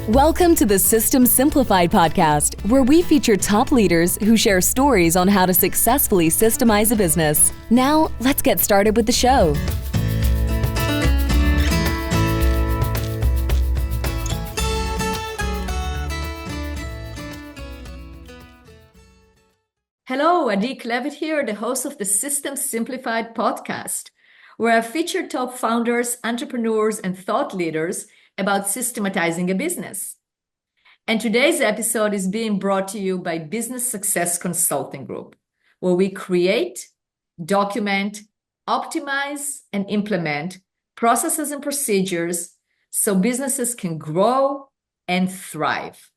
Welcome to the System Simplified podcast, where we feature top leaders who share stories on how to successfully systemize a business. Now, let's get started with the show. Hello, Adi Klevit here, the host of the System Simplified podcast, where I feature top founders, entrepreneurs, and thought leaders about systematizing a business. And today's episode is being brought to you by Business Success Consulting Group, where we create, document, optimize, and implement processes and procedures so businesses can grow and thrive.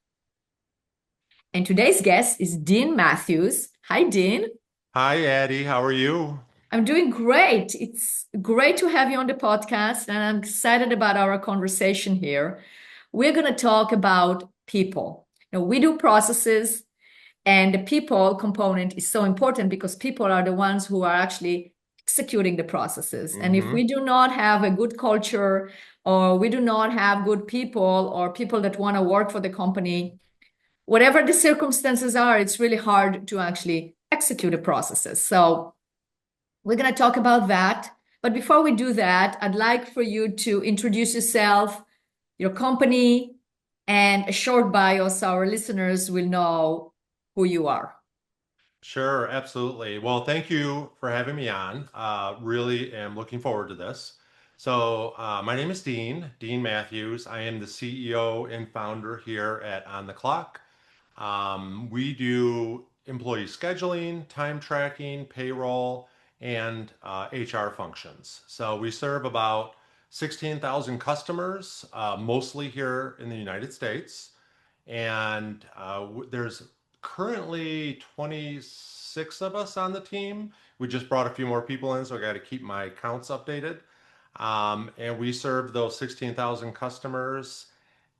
And today's guest is Dean Mathews. Hi, Dean. Hi, Addie. How are you? I'm doing great. It's great to have you on the podcast, and I'm excited about our conversation here. We're going to talk about people. We do processes, and the people component is so important because people are the ones who are actually executing the processes. And if we do not have a good culture, or we do not have good people, or people that want to work for the company, whatever the circumstances are, it's really hard to actually execute the processes. So we're going to talk about that. But before we do that, I'd like for you to introduce yourself, your company, and a short bio so our listeners will know who you are. Sure, absolutely. Well, thank you for having me on. Really am looking forward to this. So my name is Dean Mathews. I am the CEO and founder here at OnTheClock. We do employee scheduling, time tracking, payroll, and HR functions. So we serve about 16,000 customers, mostly here in the United States. And there's currently 26 of us on the team. We just brought a few more people in, so I got to keep my counts updated. And we serve those 16,000 customers.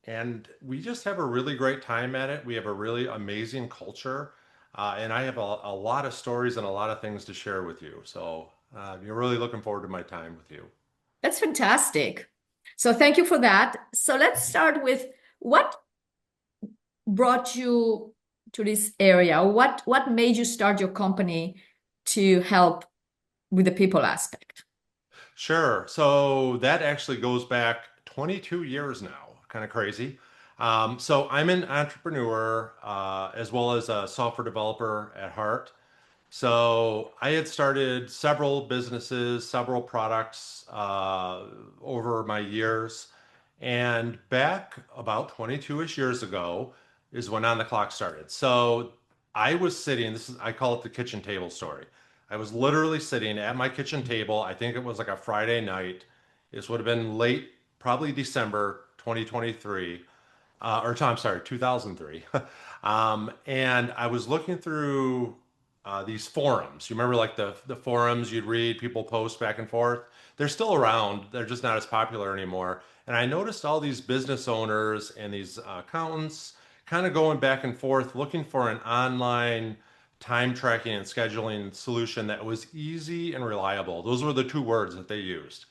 And we just have a really great time at it. We have a really amazing culture. And I have a lot of stories and a lot of things to share with you. So you're really looking forward to my time with you. That's fantastic. So thank you for that. So let's start with what brought you to this area? What made you start your company to help with the people aspect? Sure. So that actually goes back 22 years now, kind of crazy. So I'm an entrepreneur as well as a software developer at heart. So I had started several businesses, several products over my years. And back about 22-ish years ago is when On the Clock started. So I was sitting, I call it the kitchen table story. I was literally sitting at my kitchen table. I think it was like a Friday night. This would have been late, probably December 2023, I'm sorry, 2003. And I was looking through these forums. You remember like the forums you'd read, people post back and forth? They're still around. They're just not as popular anymore. And I noticed all these business owners and these accountants kind of going back and forth looking for an online time tracking and scheduling solution that was easy and reliable. Those were the two words that they used.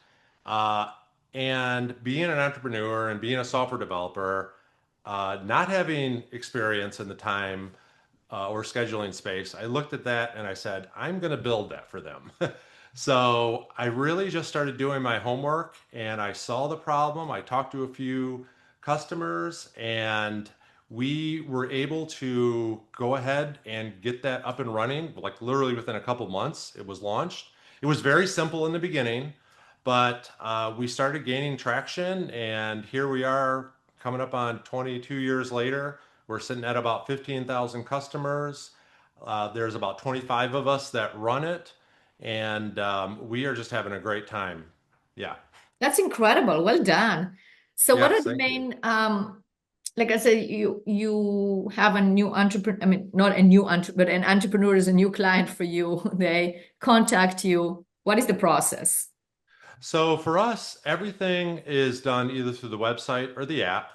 Uh, and being an entrepreneur and being a software developer, not having experience in the time or scheduling space, I looked at that and I said, I'm going to build that for them. So I really just started doing my homework and I saw the problem. I talked to a few customers and we were able to go ahead and get that up and running, like literally within a couple months. It was launched. It was very simple in the beginning, but we started gaining traction, and here we are coming up on 22 years later. We're sitting at about 15,000 customers. There's about 25 of us that run it, and we are just having a great time. Yeah. That's incredible. Well done. So what are Yes, the thank you. main like I said, you have a new entrepreneur, I mean, not a new entrepreneur, but an entrepreneur is a new client for you. They contact you. What is the process? So for us, everything is done either through the website or the app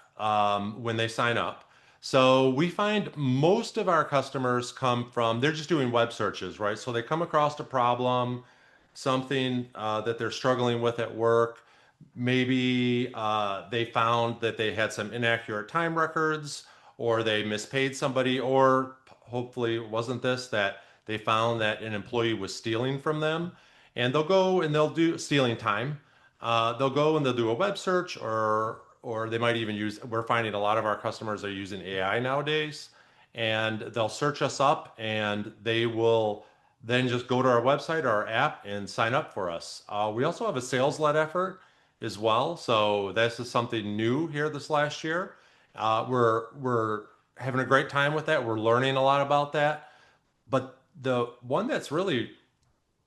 when they sign up. So we find most of our customers come from, they're just doing web searches, right? So they come across a problem, something that they're struggling with at work. Maybe they found that they had some inaccurate time records, or they mispaid somebody, or hopefully it wasn't this, that they found that an employee was stealing from them. And they'll go and they'll do stealing time. They'll go and they'll do a web search, or they might even use, we're finding a lot of our customers are using AI nowadays, and they'll search us up and they will then just go to our website or our app and sign up for us. We also have a sales-led effort as well. So this is something new here this last year. We're having a great time with that. We're learning a lot about that. But the one that's really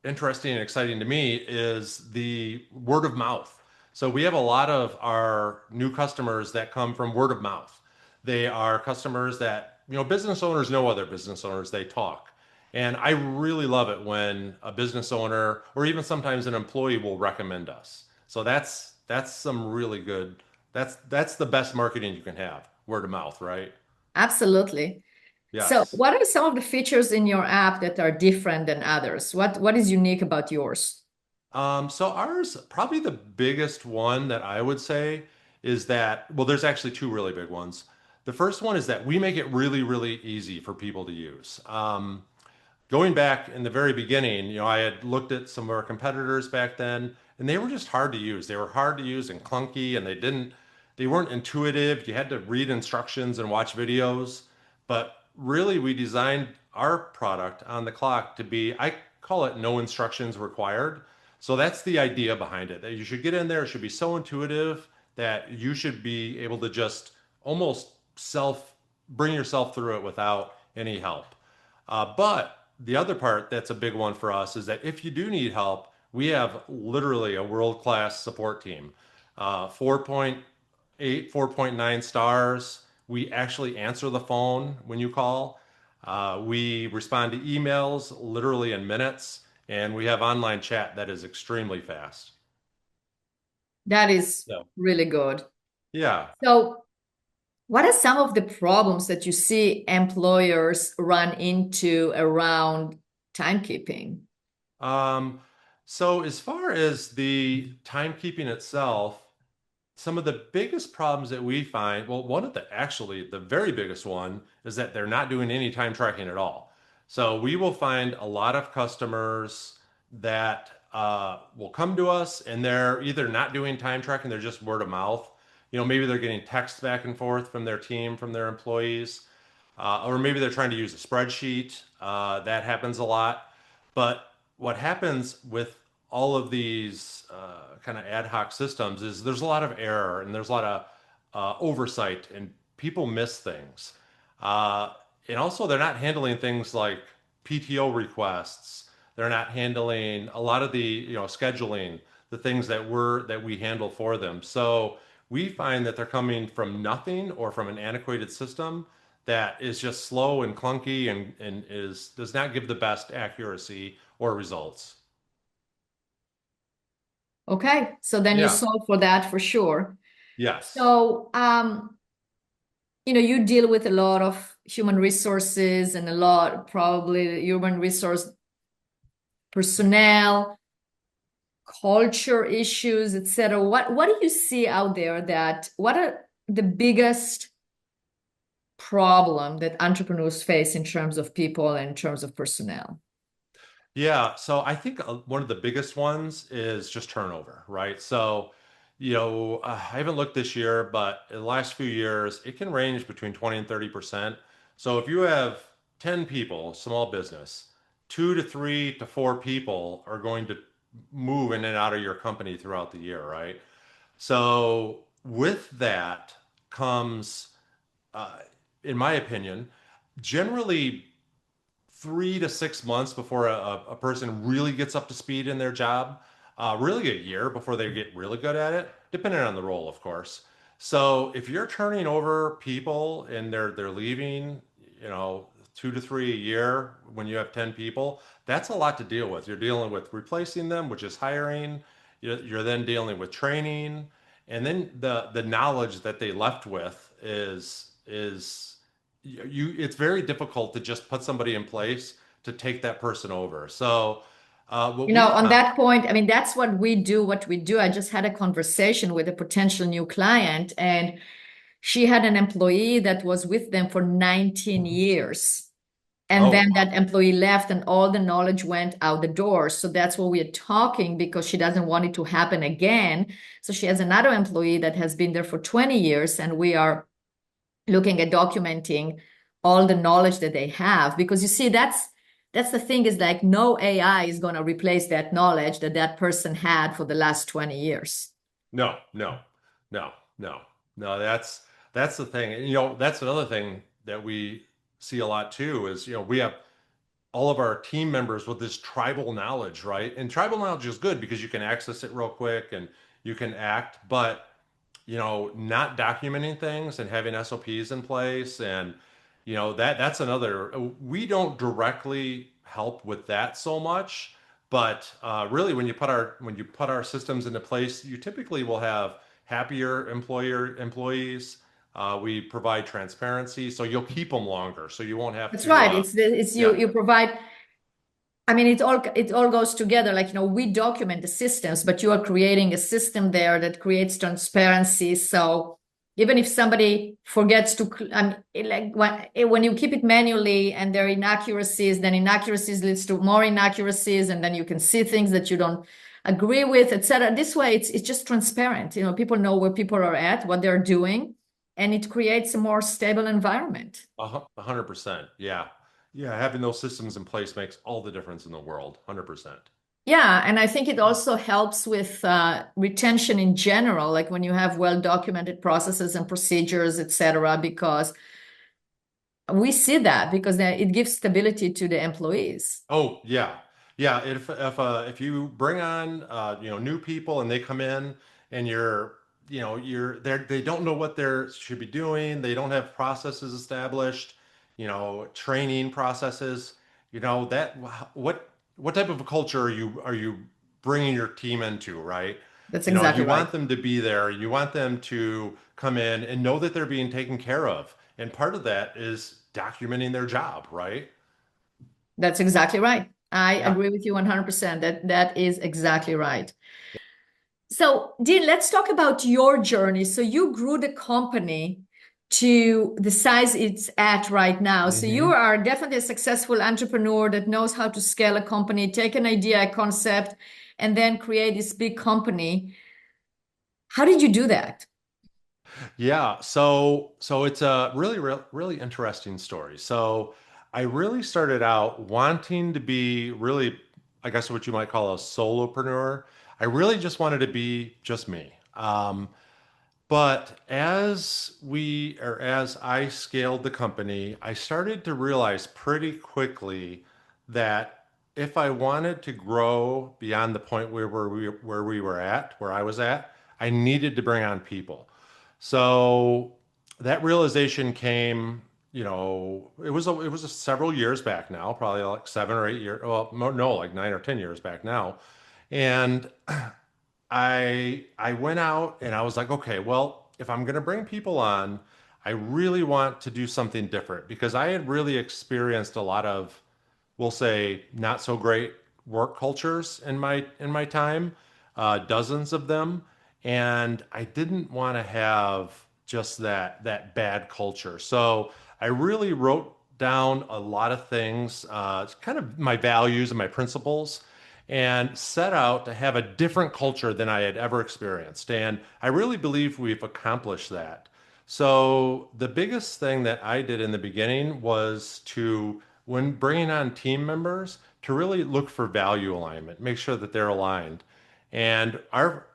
interesting and exciting to me is the word of mouth. So we have a lot of our new customers that come from word of mouth. They are customers that, business owners know other business owners, they talk. And I really love it when a business owner or even sometimes an employee will recommend us. So that's some really good, that's the best marketing you can have, word of mouth, right? Absolutely. So, Yes. what are some of the features in your app that are different than others? What is unique about yours? So ours, probably the biggest one that I would say is that, well, there's actually two really big ones. The first one is that we make it really, really easy for people to use. Going back in the very beginning, I had looked at some of our competitors back then, and they were just hard to use. They were hard to use and clunky, and they weren't intuitive. You had to read instructions and watch videos. But really, we designed our product on the clock to be, I call it no instructions required. So that's the idea behind it, that you should get in there. It should be so intuitive that you should be able to just almost bring yourself through it without any help. But the other part that's a big one for us is that if you do need help, we have literally a world-class support team. 4.8, 4.9 stars. We actually answer the phone when you call. We respond to emails literally in minutes, and we have online chat that is extremely fast. That is So, really good. yeah. So, what are some of the problems that you see employers run into around timekeeping? Um, so as far as the timekeeping itself, some of the biggest problems that we find, well, one of the very biggest one is that they're not doing any time tracking at all. So we will find a lot of customers that will come to us and they're either not doing time tracking, they're just word of mouth. Maybe they're getting texts back and forth from their team, from their employees, or maybe they're trying to use a spreadsheet. That happens a lot. But what happens with all of these kind of ad hoc systems is there's a lot of error and there's a lot of oversight and people miss things. And also, they're not handling things like PTO requests. They're not handling a lot of the scheduling, the things that we handle for them. So we find that they're coming from nothing or from an antiquated system that is just slow and clunky and does not give the best accuracy or results. Okay, so then you Yeah. solve for that for sure. Yes. So, you deal with a lot of human resources and a lot, probably human resource personnel, culture issues, etc. What do you see out there what are the biggest problem that entrepreneurs face in terms of people and in terms of personnel? Yeah, so I think one of the biggest ones is just turnover, right? So, I haven't looked this year, but in the last few years, it can range between 20 and 30%. So if you have 10 people, small business, 2 to 3 to 4 people are going to move in and out of your company throughout the year, right? So with that comes, uh, in my opinion, generally 3 to 6 months before a person really gets up to speed in their job, really a year before they get really good at it, depending on the role, of course. So if you're turning over people and they're leaving, 2 to 3 a year when you have 10 people, that's a lot to deal with. You're dealing with replacing them, which is hiring. You're then dealing with training, and then the knowledge that they left with is it's very difficult to just put somebody in place to take that person over. So What You know, we on found, that point, I mean, that's what we do. What we do, I just had a conversation with a potential new client, and she had an employee that was with them for 19 years. And oh, then that employee left, and all the knowledge went out the door. So that's what we're talking, because she doesn't want it to happen again. So she has another employee that has been there for 20 years, and we are looking at documenting all the knowledge that they have. Because you see, that's the thing, is like no AI is going to replace that knowledge that that person had for the last 20 years. no, no, no, no, no. That's the thing. And, that's another thing that we see a lot too is, we have all of our team members with this tribal knowledge, right? And tribal knowledge is good because you can access it real quick and you can act, but not documenting things and having SOPs in place and that's another. We don't directly help with that so much, but really when you put our systems into place, you typically will have happier employees. We provide transparency, so you'll keep them longer, so you won't have That's to. right. It's Yeah. you provide. I mean, it all goes together. Like, we document the systems, but you are creating a system there that creates transparency. So even if somebody forgets to, like when you keep it manually and there are inaccuracies, then inaccuracies leads to more inaccuracies, and then you can see things that you don't agree with, etc. This way, it's just transparent. People know where people are at, what they're doing, and it creates a more stable environment. 100%. Yeah. Yeah. Having those systems in place makes all the difference in the world. 100%. Yeah, and I think it also helps with retention in general, like when you have well-documented processes and procedures, etc., because we see that because it gives stability to the employees. Oh, yeah. Yeah. If you bring on, new people and they come in and they don't know what they should be doing. They don't have processes established, training processes, that what type of a culture are you bringing your team into, right? That's You exactly right. want them to be there. You want them to come in and know that they're being taken care of. And part of that is documenting their job, right? That's exactly right. I Yeah. agree with you 100%. That is exactly right. So, Dean, let's talk about your journey. So you grew the company to the size it's at right now. So you Hmm. are definitely a successful entrepreneur that knows how to scale a company, take an idea, a concept, and then create this big company. How did you do that? Yeah, so it's a really, really interesting story. So I really started out wanting to be really, I guess what you might call a solopreneur. I really just wanted to be just me. But as I scaled the company, I started to realize pretty quickly that if I wanted to grow beyond the point where I was at, I needed to bring on people. So that realization came, it was several years back now, probably like 7 or 8 years. Well, no, like 9 or 10 years back now. And I went out and I was like, okay, well, if I'm going to bring people on, I really want to do something different because I had really experienced a lot of, we'll say, not so great work cultures in my time, dozens of them, and I didn't want to have just that bad culture. So I really wrote down a lot of things, kind of my values and my principles, and set out to have a different culture than I had ever experienced. And I really believe we've accomplished that. So the biggest thing that I did in the beginning was to, when bringing on team members, to really look for value alignment, make sure that they're aligned. And our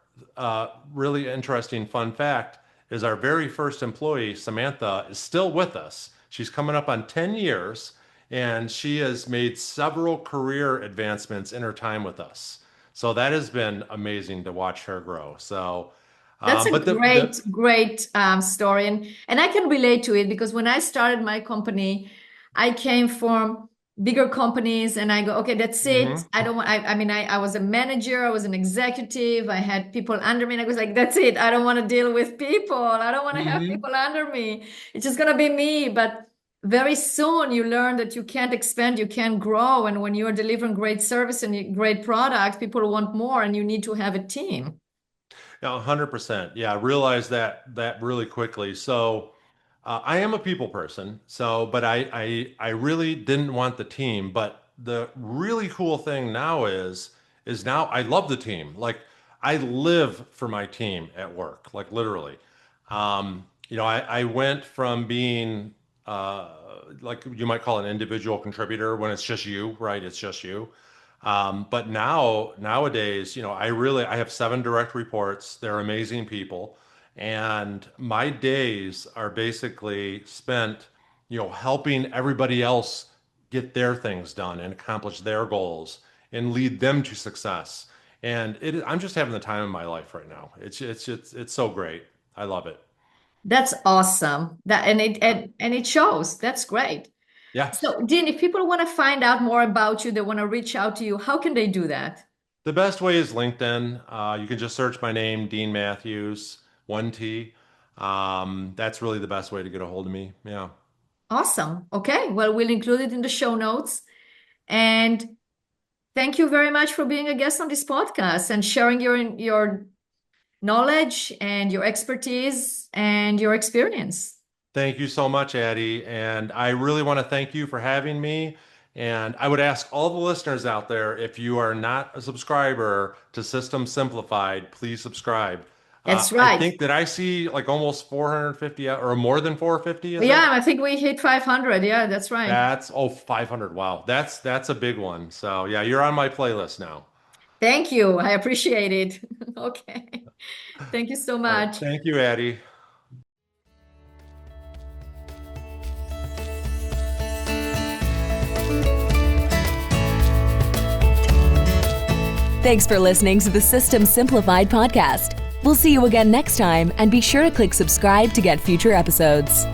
really interesting fun fact is our very first employee, Samantha, is still with us. She's coming up on 10 years, and she has made several career advancements in her time with us. So that has been amazing to watch her grow. So, That's a but the great, great story. And I can relate to it because when I started my company, I came from bigger companies and I go, okay, that's it. mhm. I don't want, I mean, I was a manager, I was an executive, I had people under me, and I was like, that's it. I don't want to deal with people. I don't want to have Mhm. people under me. It's just gonna be me. But very soon you learn that you can't expand, you can't grow. And when you're delivering great service and great product, people want more and you need to have a team. Yeah, 100%. Yeah, I realized that really quickly. So I am a people person. So, but I really didn't want the team. But the really cool thing now is now I love the team. Like I live for my team at work, like literally. I went from being like you might call an individual contributor when it's just you, right? It's just you. But nowadays, I have 7 direct reports. They're amazing people. And my days are basically spent, helping everybody else get their things done and accomplish their goals and lead them to success. And I'm just having the time of my life right now. It's so great. I love it. That's awesome. And it shows. That's great. Yes. So, Dean, if people want to find out more about you, they want to reach out to you, how can they do that? The best way is LinkedIn. You can just search my name, Dean Mathews, 1T. That's really the best way to get a hold of me. Yeah. Awesome. Okay. Well, we'll include it in the show notes. And thank you very much for being a guest on this podcast and sharing your knowledge and your expertise and your experience. Thank you so much, Addie. And I really want to thank you for having me. And I would ask all the listeners out there, if you are not a subscriber to System Simplified, please subscribe. That's I right. think that I see like almost 450 or more than 450. Is Yeah, it? I think we hit 500. Yeah, that's right. That's 500. Wow. That's a big one. So yeah, you're on my playlist now. Thank you. I appreciate it. Okay. Thank you so All right. much. Thank you, Addie. Thanks for listening to the System Simplified podcast. We'll see you again next time, and be sure to click subscribe to get future episodes.